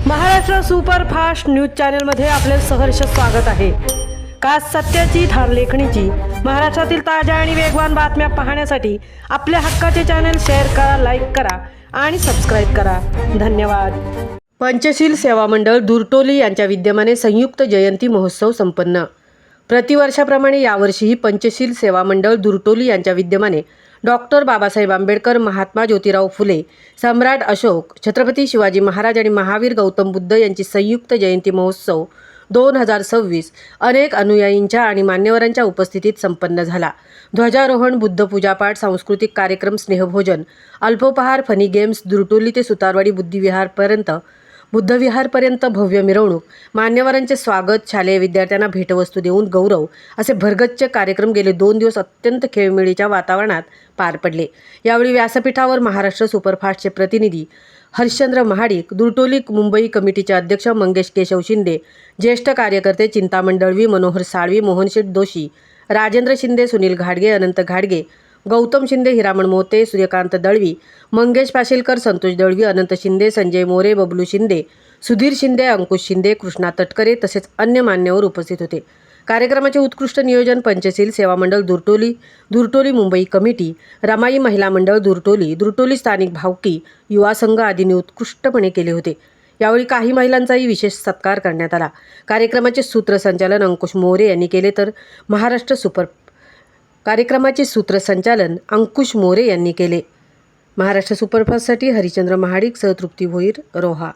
Maharashtra superfast news चॅनलमध्ये आपले सहर्ष स्वागत आहे। खास सत्याची थार लेखणीची महाराष्ट्रातील ताज्या आणि वेगवान बातम्या पाहण्यासाठी आपल्या हक्काचे चॅनल शेअर करा, लाईक करा आणि सबस्क्राईब करा। धन्यवाद। पंचशील सेवा मंडळ दुर्टोली यांच्या विद्यमाने संयुक्त जयंती महोत्सव संपन्न। प्रतिवर्षाप्रमाणे यावर्षीही पंचशील सेवा मंडळ दुर्टोली यांच्या विद्यमाने डॉक्टर बाबासाहेब आंबेडकर, महात्मा ज्योतिराव फुले, सम्राट अशोक, छत्रपती शिवाजी महाराज आणि महावीर गौतम बुद्ध यांची संयुक्त जयंती महोत्सव 2026 अनेक अनुयायींच्या आणि मान्यवरांच्या उपस्थितीत संपन्न झाला। ध्वजारोहण, बुद्धपूजापाठ, सांस्कृतिक कार्यक्रम, स्नेहभोजन, अल्पोपहार, फनी गेम्स, दुर्टोली ते सुतारवाडी बुद्धविहारपर्यंत भव्य मिरवणूक, मान्यवरांचे स्वागत, शालेय विद्यार्थ्यांना भेटवस्तू देऊन गौरव असे भरगच्च कार्यक्रम गेले 2 दिवस अत्यंत खेळमेळीच्या वातावरणात पार पडले। यावेळी व्यासपीठावर महाराष्ट्र सुपरफास्टचे प्रतिनिधी हरिश्चंद्र महाडिक, दुर्टोली मुंबई कमिटीचे अध्यक्ष मंगेश केशव शिंदे, ज्येष्ठ कार्यकर्ते चिंतामण दळवी, मनोहर साळवी, मोहनशेठ दोशी, राजेंद्र शिंदे, सुनील घाडगे, अनंत घाडगे, गौतम शिंदे, हिरामण मोते, सूर्यकांत दळवी, मंगेश पाशीलकर, संतोष दळवी, अनंत शिंदे, संजय मोरे, बबलू शिंदे, सुधीर शिंदे, अंकुश शिंदे, कृष्णा तटकरे तसेच अन्य मान्यवर उपस्थित होते। कार्यक्रमाचे उत्कृष्ट नियोजन पंचशील सेवा मंडळ दुर्टोली मुंबई कमिटी, रमाई महिला मंडळ दुर्टोली स्थानिक भावकी, युवा संघ आदींनी उत्कृष्टपणे केले होते। यावेळी काही महिलांचाही विशेष सत्कार करण्यात आला। कार्यक्रमाचे सूत्रसंचालन अंकुश मोरे यांनी केले तर महाराष्ट्र सुपरफास्टसाठी हरिश्चंद्र महाडिक सह तृप्ती भोईर, रोहा।